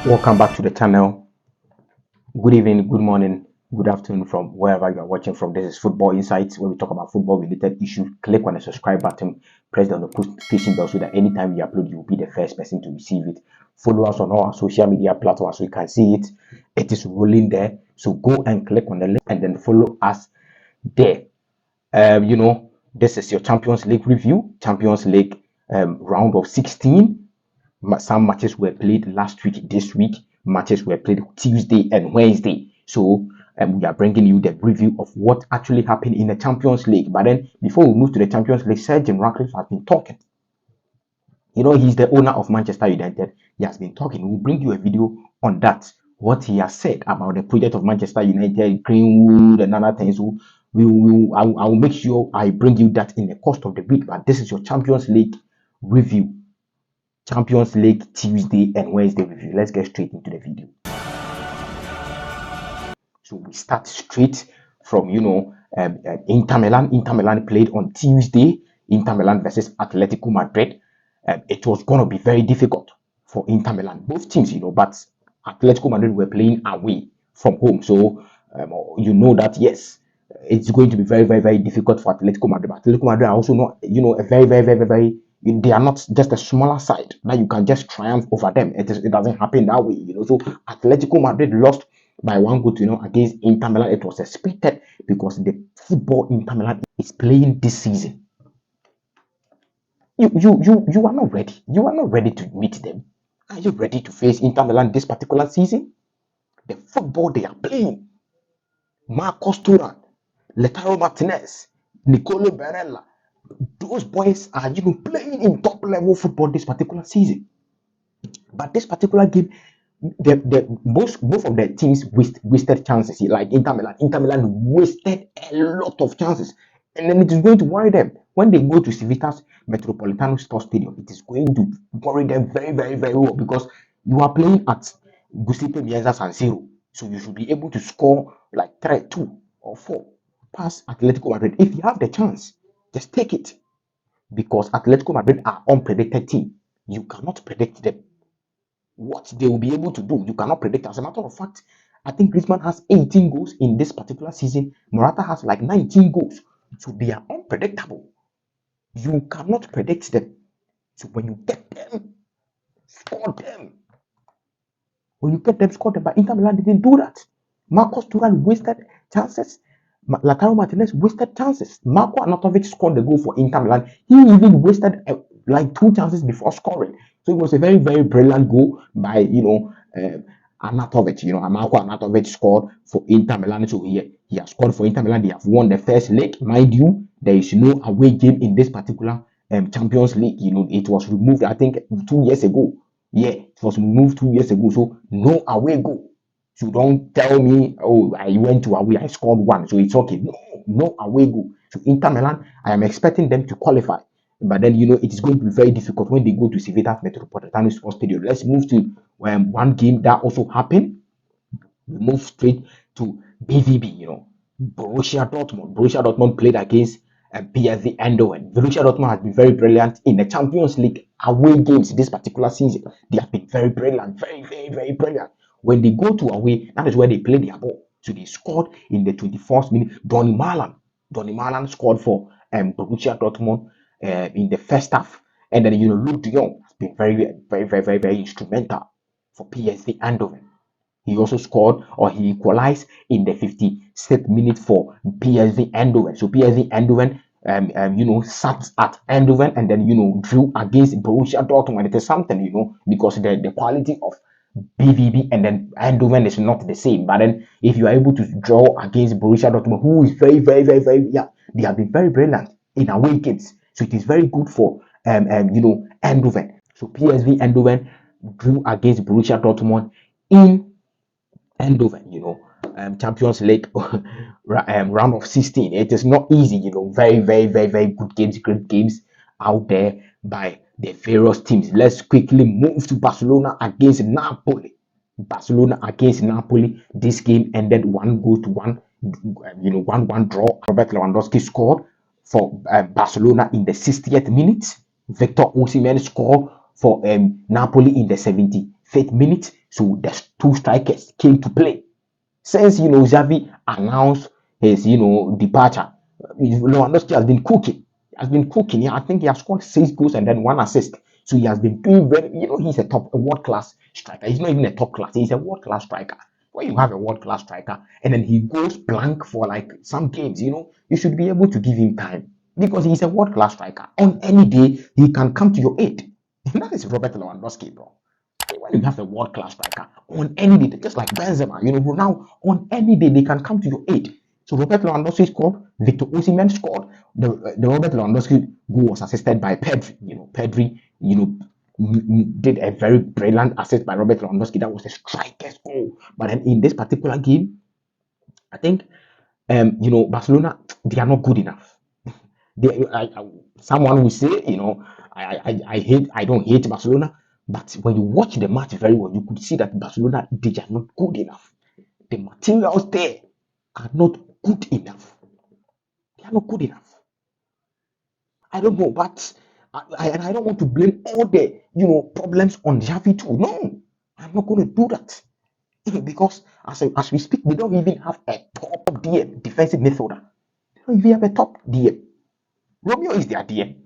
Welcome back to the channel. Good evening, good morning, good afternoon from wherever you are watching from. This is Football Insights, where we talk about football related issues. Click on the subscribe button, press the notification bell so that anytime we upload, you will be the first person to receive it. Follow us on all our social media platforms so you can see it. It is rolling there. So go and click on the link and then follow us there. This is your Champions League review. Champions League round of 16. Some matches were played last week, this week. Matches were played Tuesday and Wednesday. So we are bringing you the review of what actually happened in the Champions League. But then, before we move to the Champions League, Sir Jim Ratcliffe has been talking. He's the owner of Manchester United. He has been talking. We'll bring you a video on that. What he has said about the project of Manchester United, Greenwood, and other things. I will make sure I bring you that in the course of the week. But this is your Champions League review. Champions League Tuesday and Wednesday review. Let's get straight into the video. So we start straight from Inter Milan. Inter Milan played on Tuesday. Inter Milan versus Atletico Madrid. It was going to be very difficult for Inter Milan. Both teams, but Atletico Madrid were playing away from home. So that yes, it's going to be very, very, very difficult for Atletico Madrid. But Atletico Madrid are also not, a very, very, very, very, they are not just a smaller side that you can just triumph over them. It doesn't happen that way, So Atletico Madrid lost by 1 goal against Inter Milan. It was expected because the football Inter Milan is playing this season. You are not ready. You are not ready to meet them. Are you ready to face Inter Milan this particular season? The football they are playing. Marcos Thuram, Lautaro Martinez, Nicolo Barella, those boys are playing in top level football this particular season. But this particular game, both of the teams wasted chances. Like Inter Milan wasted a lot of chances, and then it is going to worry them when they go to Civita's Metropolitano Sport Stadium. It is going to worry them very, very, very well because you are playing at Giuseppe Meazza San Siro, so you should be able to score like 3-2 or 4 past Atletico Madrid. If you have the chance, just take it, because Atletico Madrid are unpredicted team. You cannot predict them. What they will be able to do, you cannot predict. As a matter of fact, I think Griezmann has 18 goals in this particular season. Morata has like 19 goals. So they are unpredictable. You cannot predict them. So when you get them, score them. When you get them, score them. But Inter Milan didn't do that. Marcos Thuram wasted chances. Lautaro Martinez wasted chances. Marco Arnautovic scored the goal for Inter Milan. He even wasted like 2 chances before scoring. So it was a very, very brilliant goal by Arnautovic. Marco Arnautovic scored for Inter Milan. So he has scored for Inter Milan. They have won the first leg. Mind you, there is no away game in this particular Champions League. It was removed, I think, 2 years ago. Yeah, it was removed 2 years ago. So no away goal. So don't tell me, oh, I went to away, I scored 1, so it's okay. No away goal. So Inter Milan, I am expecting them to qualify. But then, it is going to be very difficult when they go to Civita's Metropolitano Sport Stadium. Let's move to one game that also happened. We move straight to BVB, Borussia Dortmund. Borussia Dortmund played against PSV Eindhoven. Borussia Dortmund has been very brilliant in the Champions League away games this particular season. They have been very brilliant, very, very, very brilliant. When they go to away, that is where they play their ball. So they scored in the 24th minute. Donny Marlan scored for Borussia Dortmund in the first half. And then, Luke de Jong has been very, very, very, very, very instrumental for PSV Eindhoven. He also scored, or he equalized in the 56th minute for PSV Eindhoven. So PSV Eindhoven sat at Eindhoven and then, drew against Borussia Dortmund. It is something, because the quality of BVB and then Eindhoven is not the same. But then if you are able to draw against Borussia Dortmund, who is very, very, very, very, they have been very brilliant in away games. So it is very good for Eindhoven. So PSV Eindhoven drew against Borussia Dortmund in Eindhoven, Champions League round of 16. It is not easy, very, very, very, very good games, great games out there by the various teams. Let's quickly move to Barcelona against Napoli. This game ended 1-1, 1-1 draw. Robert Lewandowski scored for Barcelona in the 60th minute. Victor OSIMHEN scored for Napoli in the 75th minute. So the two strikers came to play. Since Xavi announced his departure, Lewandowski has been cooking. Has been cooking. Yeah, I think he has scored 6 goals and then 1 assist. So he has been doing very. He's a world class striker. He's not even a top class. He's a world class striker. When you have a world class striker and then he goes blank for like some games, you should be able to give him time because he's a world class striker. On any day, he can come to your aid. And that is Robert Lewandowski, bro. When you have a world class striker on any day, just like Benzema, now on any day they can come to your aid. So Robert Lewandowski scored, Victor OSIMHEN scored. The Robert Lewandowski goal was assisted by Pedri. Pedri, did a very brilliant assist by Robert Lewandowski. That was a striker's goal. But then in this particular game, I think Barcelona, they are not good enough. Someone will say, I don't hate Barcelona, but when you watch the match very well, you could see that Barcelona, they are not good enough. The materials there are not good enough. They are not good enough. I don't know, but I don't want to blame all the problems on Xavi too. No, I'm not going to do that because as we speak, they don't even have a top DM defensive midfielder. They don't even have a top DM. Romeo is their DM.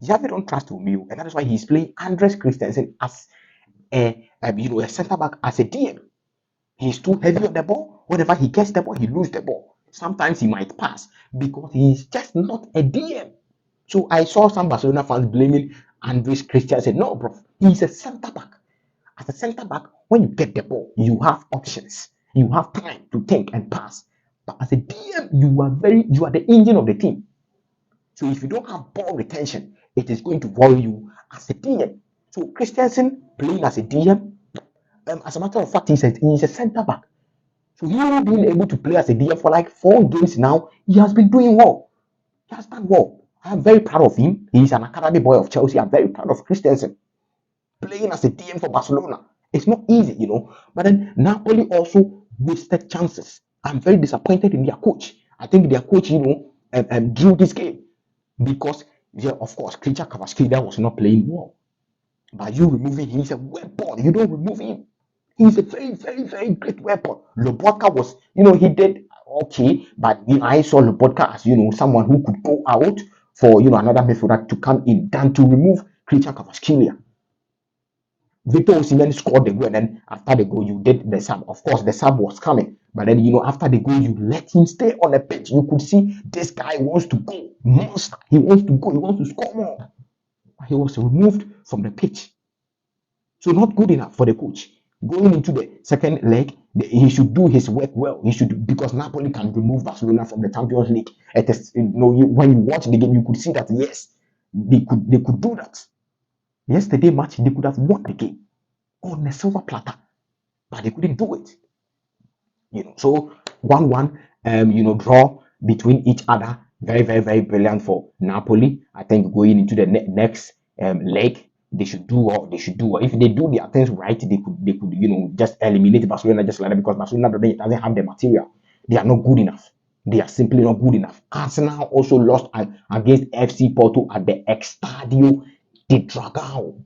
Xavi don't trust Romeo, and that is why he's playing Andres Christensen as a centre back as a DM. He's too heavy on the ball. Whenever he gets the ball, he loses the ball. Sometimes he might pass because he's just not a DM. So I saw some Barcelona fans blaming Andres Christensen. No, bro, he's a centre back. As a centre back, when you get the ball, you have options. You have time to think and pass. But as a DM, you are the engine of the team. So if you don't have ball retention, it is going to worry you as a DM. So Christensen playing as a DM, as a matter of fact, he's a centre back. So him being able to play as a DM for like 4 games now, he has been doing well. He has done well. I'm very proud of him. He's an academy boy of Chelsea. I'm very proud of Christensen playing as a DM for Barcelona. It's not easy, But then Napoli also wasted chances. I'm very disappointed in their coach. I think their coach, drew this game because, yeah, of course, Krejci Kvaratskhelia was not playing well. But you removing him, he's a weapon. You don't remove him. He's a very, very, very great weapon. Lobotka was, he did okay, but I saw Lobotka as, someone who could go out for, another midfielder to come in than to remove Krejci Kvaratskhelia. Victor Osimhen scored the goal, and then after the goal, you did the sub. Of course, the sub was coming, but then after the goal, you let him stay on the pitch. You could see this guy wants to go, monster. He wants to go. He wants to score more. But he was removed from the pitch, so not good enough for the coach. Going into the second leg, he should do his work well. He should, because Napoli can remove Barcelona from the Champions League. It is, when you watch the game, you could see that yes, they could do that. Yesterday match, they could have won the game on a silver platter, but they couldn't do it. So 1-1, draw between each other. Very, very, very brilliant for Napoli. I think going into the next leg, they should do what they should do. If they do their things right, they could just eliminate Barcelona just like that, because Barcelona doesn't have the material. They are not good enough. They are simply not good enough. Arsenal also lost against FC Porto at the Estadio de Dragão.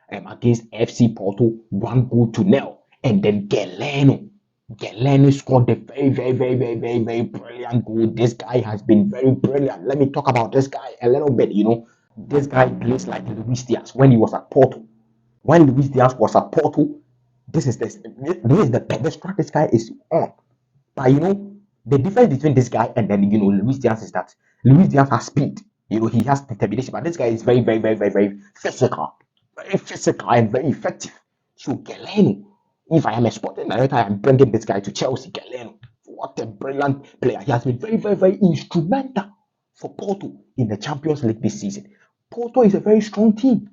Against FC Porto, 1-0. And then Geleno scored a very, very, very, very, very, very brilliant goal. This guy has been very brilliant. Let me talk about this guy a little bit. This guy plays like Luis Diaz when he was at Porto. When Luis Diaz was at Porto, this is the pedestal this guy is on. But the difference between this guy and then Luis Diaz is that Luis Diaz has speed. He has determination, but this guy is very, very, very, very, very physical and very effective. So Geleno, if I am a sporting director, I am bringing this guy to Chelsea. Geleno, what a brilliant player! He has been very, very, very instrumental for Porto in the Champions League this season. Porto is a very strong team.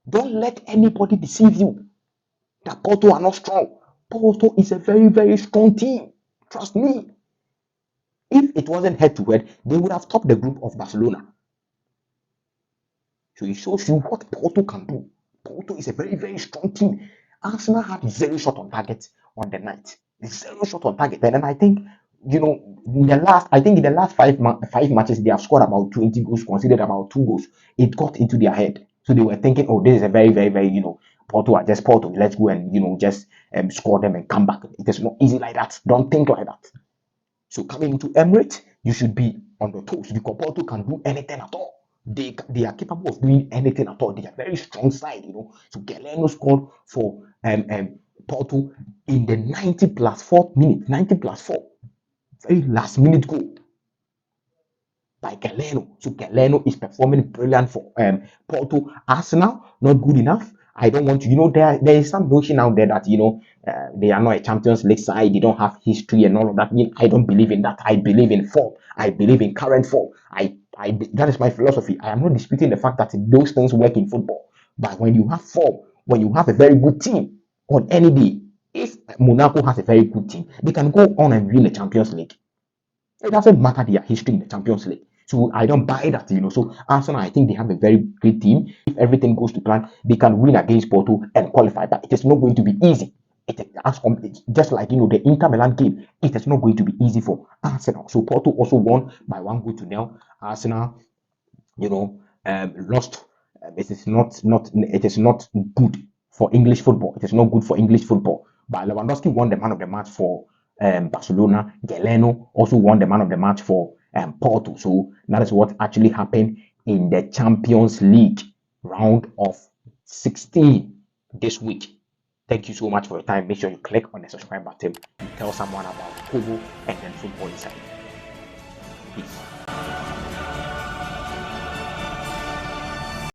Don't let anybody deceive you that Porto are not strong. Porto is a very, very strong team. Trust me. If it wasn't head-to-head, they would have topped the group of Barcelona. So it shows you what Porto can do. Porto is a very, very strong team. Arsenal had 0 shot on target on the night. 0 shot on target. And then I think, in the last five matches, they have scored about 20 goals, considered about 2 goals. It got into their head. So they were thinking, oh, this is a very, very, very, Porto are just Porto. Let's go and just score them and come back. It is not easy like that. Don't think like that. So coming into Emirates, you should be on the toes because Porto can do anything at all. They are capable of doing anything at all. They are very strong side. So GELENO scored for Porto in the 90 plus 4 minute, 90 plus 4, very last minute goal by GELENO. So GELENO is performing brilliant for Porto. Arsenal, not good enough. I don't want to, there is some notion out there that, they are not a Champions League side. They don't have history and all of that. I don't believe in that. I believe in form. I believe in current form. That is my philosophy. I am not disputing the fact that those things work in football. But when you have form, when you have a very good team on any day, if Monaco has a very good team, they can go on and win the Champions League. It doesn't matter their history in the Champions League. So I don't buy that, So Arsenal, I think they have a very great team. If everything goes to plan, they can win against Porto and qualify. But it is not going to be easy. Just like the Inter Milan game, it is not going to be easy for Arsenal. So Porto also won by 1-0. Arsenal, lost. It is not good for English football. It is not good for English football. But Lewandowski won the man of the match for Barcelona. GELENO also won the man of the match for Porto. So that is what actually happened in the Champions League round of 16 this week. Thank you so much for your time. Make sure you click on the subscribe button and tell someone about Kobo and then Football Inside. Peace.